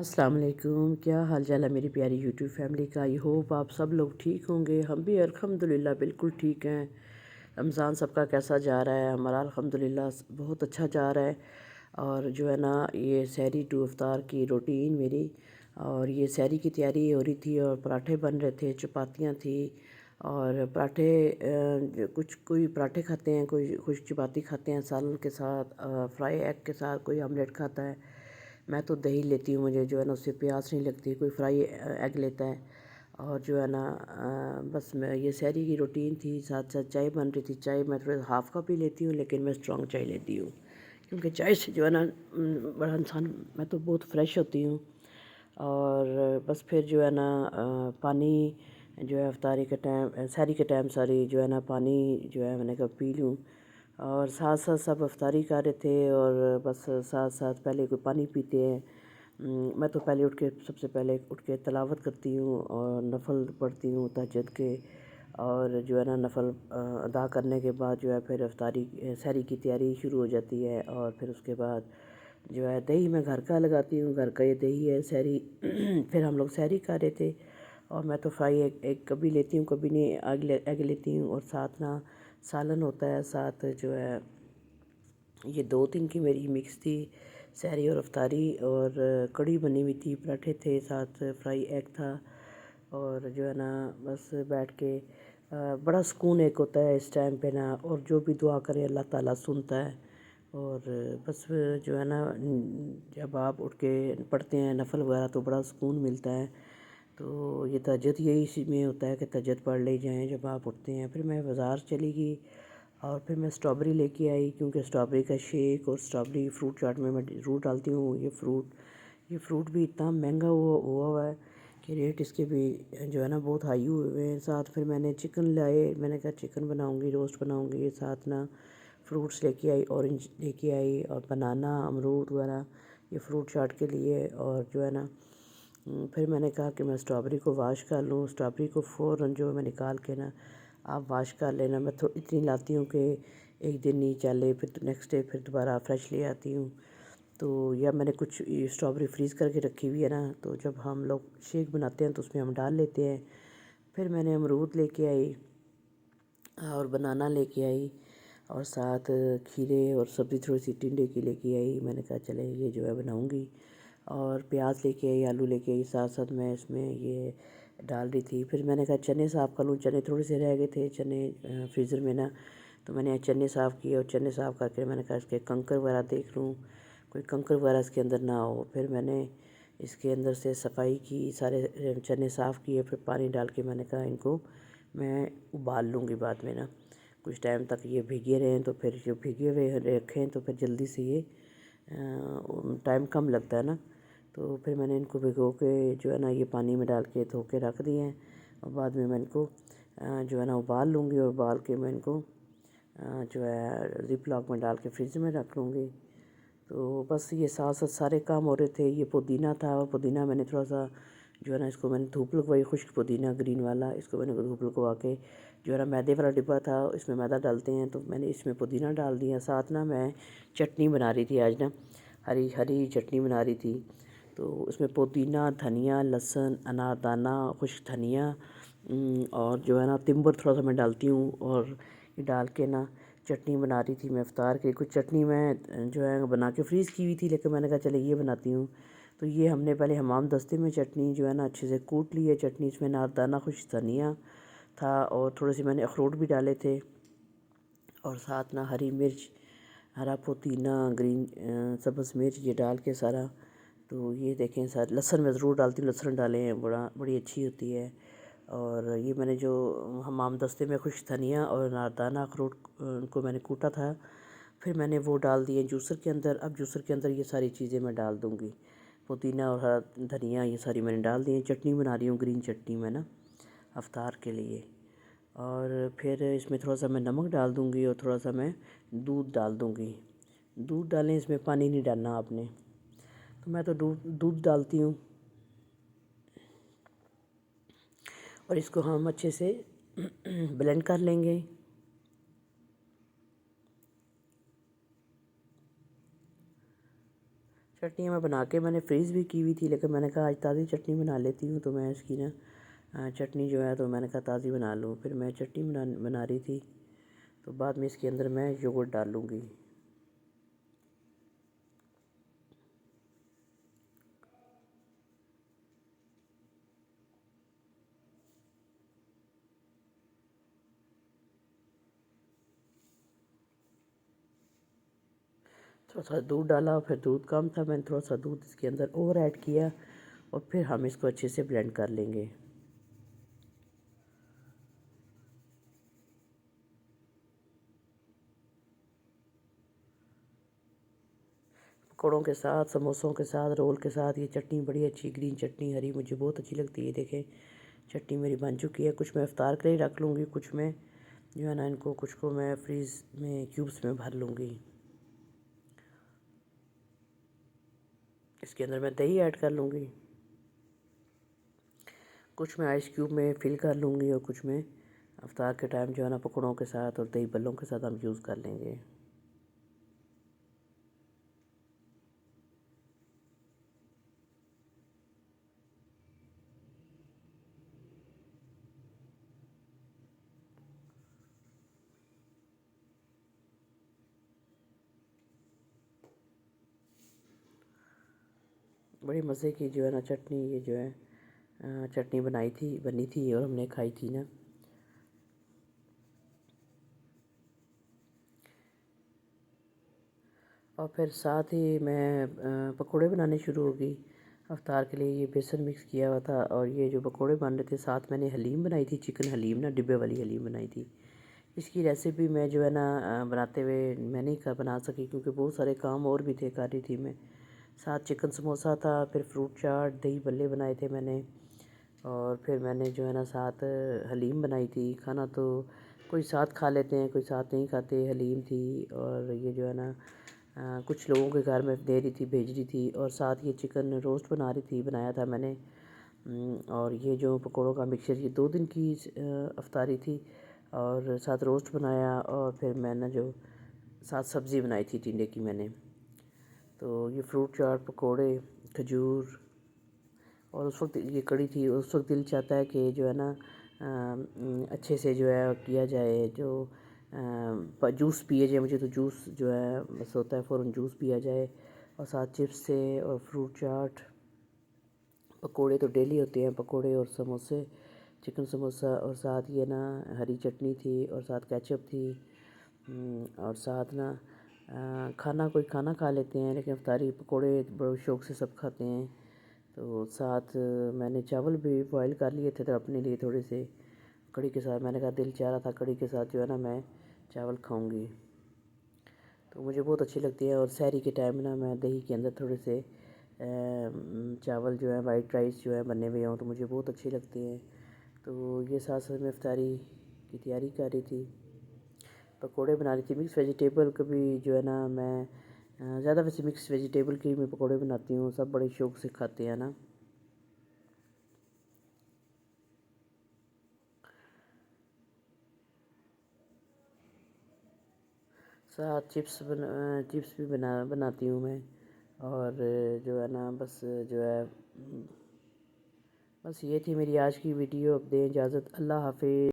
अस्सलाम वालेकुम। क्या हाल चाल है मेरी प्यारी यूट्यूब फैमिली का। आई होप आप सब लोग ठीक होंगे। हम भी अल्हम्दुलिल्लाह बिल्कुल ठीक हैं। रमज़ान सबका कैसा जा रहा है? हमारा अल्हम्दुलिल्लाह बहुत अच्छा जा रहा है। और जो है ना, ये सहरी टू इफ्तार की रूटीन मेरी, और ये सहरी की तैयारी हो रही थी और पराठे बन रहे थे, चपातियाँ थी। और पराठे कुछ कोई पराठे खाते हैं, कोई कुछ चपाती खाते हैं सालन के साथ, फ्राई एग के साथ, कोई ऑमलेट खाता है। मैं तो दही लेती हूँ, मुझे जो है ना उससे प्यास नहीं लगती। कोई फ्राई एग लेता है। और जो है ना बस मैं ये सहरी की रूटीन थी। साथ साथ चाय बन रही थी। चाय मैं थोड़ा हाफ़ कप ही लेती हूँ, लेकिन मैं स्ट्रॉन्ग चाय लेती हूँ, क्योंकि चाय से जो है ना बड़ा इंसान, मैं तो बहुत फ्रेश होती हूँ। और बस फिर जो है ना पानी जो है इफ्तारी के टाइम, सहरी के टाइम सारी जो है ना पानी जो है मैंने कहा पी लूँ। और साथ साथ सब इफ्तारी कर रहे थे, और बस साथ साथ पहले कोई पानी पीते हैं। मैं तो पहले सबसे पहले उठ के तिलावत करती हूँ और नफल पढ़ती हूँ तहज्जुद के। और जो है ना नफल अदा करने के बाद जो है फिर इफ्तारी सहरी की तैयारी शुरू हो जाती है। और फिर उसके बाद जो है दही मैं घर का लगाती हूँ, घर का ये दही है सहरी। फिर हम लोग सहरी खा रहे थे। और मैं तो फ्राई एग कभी लेती हूँ, कभी नहीं एग लेती हूँ। और साथ ना सालन होता है, साथ जो है ये 2 दिन की मेरी मिक्स थी, सहरी और इफ्तारी। और कढ़ी बनी हुई थी, पराठे थे, साथ फ्राई एग था। और जो है ना बस बैठ के बड़ा सुकून एक होता है इस टाइम पे ना। और जो भी दुआ करे अल्लाह ताला सुनता है। और बस जो है ना जब आप उठ के पढ़ते हैं नफल वगैरह तो बड़ा सुकून मिलता है। तो ये तहज्जुद यही इसी में होता है कि तहज्जुद पढ़ ले जाएं जब आप उठते हैं। फिर मैं बाज़ार चली गई और फिर मैं स्ट्रॉबेरी लेके आई, क्योंकि स्ट्रॉबेरी का शेक और स्ट्रॉबेरी फ्रूट चाट में मैं ज़रूर डालती हूँ। ये फ्रूट भी इतना महंगा हुआ है कि रेट इसके भी जो है ना बहुत हाई हुए हुए हैं। साथ फिर मैंने चिकन लाए, मैंने कहा चिकन बनाऊँगी, रोस्ट बनाऊँगी। साथ ना फ्रूट्स लेके आई, ऑरेंज लेके आई, और बनाना, अमरूद वगैरह, ये फ्रूट चाट के लिए। और जो है ना फिर मैंने कहा कि मैं स्ट्रॉबेरी को वाश कर लूँ। स्ट्रॉबेरी को फ़ौरन जो है मैं निकाल के ना आप वाश कर लेना। मैं तो इतनी लाती हूँ कि एक दिन नहीं चले, फिर नेक्स्ट डे फिर दोबारा फ्रेश ले आती हूँ। तो या मैंने कुछ ये स्ट्रॉबेरी फ्रीज़ करके रखी हुई है ना, तो जब हम लोग शेक बनाते हैं तो उसमें हम डाल लेते हैं। फिर मैंने अमरूद लेके आई और बनाना लेके आई, और साथ खीरे और सब्ज़ी थोड़ी सी टिंडे की लेके आई। मैंने कहा चले ये जो है बनाऊँगी। और प्याज लेके आई, आलू लेके आई, साथ साथ मैं इसमें ये डाल रही थी। फिर मैंने कहा चने साफ़ कर लूँ, चने थोड़े से रह गए थे, चने फ्रीज़र में ना, तो मैंने चने साफ़ किए। और चने साफ़ करके मैंने कहा इसके कंकर वगैरह देख लूँ, कोई कंकर वगैरह इसके अंदर ना हो। फिर मैंने इसके अंदर से सफाई की, सारे चने साफ़ किए। फिर पानी डाल के मैंने कहा इनको मैं उबाल लूँगी बाद में ना, कुछ टाइम तक ये भीगे रहें। तो फिर जो भीगे हुए रखें तो फिर जल्दी से ये टाइम कम लगता है ना। तो फिर मैंने इनको भिगो के जो है ना ये पानी में डाल के धो के रख दिए हैं। और बाद में मैं इनको जो है ना उबाल लूँगी, और उबाल के मैं इनको जो है ज़िप लॉक में डाल के फ्रिज में रख लूँगी। तो बस ये साथ साथ सारे काम हो रहे थे। ये पुदीना था, और पुदीना मैंने थोड़ा सा जो है ना इसको मैंने धूप लगवाई, खुश्क पुदीना ग्रीन वाला, इसको मैंने धूप लगवा के जो है ना मैदे वाला डिब्बा था, इसमें मैदा डालते हैं, तो मैंने इसमें पुदीना डाल दिया। साथ ना मैं चटनी बना रही थी आज ना, हरी हरी चटनी बना रही थी। तो उसमें पुदीना, धनिया, लहसुन, अनारदाना, खुश्क धनिया, और जो है ना तिम्बर थोड़ा सा मैं डालती हूँ। और ये डाल के ना चटनी बना रही थी मैं इफ्तार के। कुछ चटनी मैं जो है बना के फ्रीज़ की हुई थी, लेकिन मैंने कहा चले ये बनाती हूँ। तो ये हमने पहले हमाम दस्ते में चटनी जो है ना अच्छे से कूट ली है चटनी। इसमें अनारदाना, खुश्क धनिया था, और थोड़े से मैंने अखरोट भी डाले थे। और साथ ना हरी मिर्च, हरा पुदीना, ग्रीन सब्ज़ मिर्च, ये डाल के सारा। तो ये देखें, साथ लहसुन मैं ज़रूर डालती हूँ, लहसुन डालें, बड़ी अच्छी होती है। और ये मैंने जो हमाम दस्ते में खुश्क धनिया और अनारदाना, अखरोट को मैंने कूटा था, फिर मैंने वो डाल दिए जूसर के अंदर। अब जूसर के अंदर ये सारी चीज़ें मैं डाल दूँगी, पुदीना और हरा धनिया ये सारी मैंने डाल दी। चटनी बना रही हूँ, ग्रीन चटनी मैं ना अफ्तार के लिए। और फिर इसमें थोड़ा सा मैं नमक डाल दूँगी, और थोड़ा सा मैं दूध डाल दूँगी। दूध डालें, इसमें पानी नहीं डालना आपने। तो मैं तो दूध दूध डालती हूँ, और इसको हम अच्छे से ब्लेंड कर लेंगे। चटनी मैं बना के मैंने फ्रीज़ भी की हुई थी, लेकिन मैंने कहा आज ताज़ी चटनी बना लेती हूँ, तो मैं इसकी ना चटनी जो है तो मैंने कहा ताज़ी बना लूँ। फिर मैं चटनी बना रही थी, तो बाद में इसके अंदर मैं योगर्ट डाल लूँगी। थोड़ा सा दूध डाला, फिर दूध कम था, मैंने थोड़ा सा दूध इसके अंदर और ऐड किया, और फिर हम इसको अच्छे से ब्लेंड कर लेंगे। पकौड़ों के साथ, समोसों के साथ, रोल के साथ ये चटनी बड़ी अच्छी, ग्रीन चटनी हरी, मुझे बहुत अच्छी लगती है। देखें चटनी मेरी बन चुकी है। कुछ मैं इफ्तार के लिए रख लूँगी, कुछ मैं जो है ना इनको कुछ को मैं फ्रीज़ में क्यूब्स में भर लूँगी। इसके अंदर मैं दही ऐड कर लूँगी, कुछ मैं आइस क्यूब में फिल कर लूँगी, और कुछ मैं इफ्तार के टाइम जो है ना पकौड़ों के साथ और दही बल्लों के साथ हम यूज़ कर लेंगे। बड़ी मज़े की जो है ना चटनी, ये जो है चटनी बनी थी और हमने खाई थी ना। और फिर साथ ही मैं पकोड़े बनाने शुरू हो गई अफ्तार के लिए। ये बेसन मिक्स किया हुआ था, और ये जो पकोड़े बन रहे थे, साथ मैंने हलीम बनाई थी, चिकन हलीम ना, डिब्बे वाली हलीम बनाई थी। इसकी रेसिपी मैं जो है ना बनाते हुए मैं नहीं कर बना सकी, क्योंकि बहुत सारे काम और भी थे, कर रही थी मैं। साथ चिकन समोसा था, फिर फ्रूट चाट, दही बल्ले बनाए थे मैंने, और फिर मैंने जो है ना साथ हलीम बनाई थी। खाना तो कोई साथ खा लेते हैं, कोई साथ नहीं खाते। हलीम थी, और ये जो है ना कुछ लोगों के घर में दे रही थी, भेज रही थी, और साथ ये चिकन रोस्ट बनाया था मैंने। और ये जो पकौड़ों का मिक्सचर, ये 2 दिन की अफ्तारी थी, और साथ रोस्ट बनाया, और फिर मैंने जो साथ सब्ज़ी बनाई थी टिंडे की मैंने। तो ये फ्रूट चाट, पकौड़े, खजूर, और उस वक्त ये कड़ी थी। उस वक्त दिल चाहता है कि जो है ना अच्छे से जो है किया जाए, जो जूस पिए जाए। मुझे तो जूस जो है बस होता है, फ़ौरन जूस पिया जाए, और साथ चिप्स से और फ्रूट चाट। पकोड़े तो डेली होते हैं, पकोड़े और समोसे, चिकन समोसा, और साथ ये ना हरी चटनी थी, और साथ केचप थी। और साथ ना खाना कोई खाना खा लेते हैं, लेकिन इफ्तारी पकोड़े बड़े शौक़ से सब खाते हैं। तो साथ मैंने चावल भी बॉयल कर लिए थे, तो अपने लिए थोड़े से कड़ी के साथ, मैंने कहा दिल चाह रहा था कड़ी के साथ जो है ना मैं चावल खाऊंगी, तो मुझे बहुत अच्छी लगती है। और सहरी के टाइम ना मैं दही के अंदर थोड़े से चावल जो है, वाइट राइस जो है बने हुए हों, तो मुझे बहुत अच्छे लगते हैं। तो ये साथ साथ मैं इफ्तारी की तैयारी कर रही थी, पकोड़े बना रही थी। मिक्स वेजिटेबल कभी जो है ना मैं ज़्यादा वैसे मिक्स वेजिटेबल की मैं पकोड़े बनाती हूँ, सब बड़े शौक़ से खाते हैं ना। साथ चिप्स भी बनाती हूँ मैं। और जो है ना बस जो है बस ये थी मेरी आज की वीडियो। अब दें इजाज़त, अल्लाह हाफ़िज़।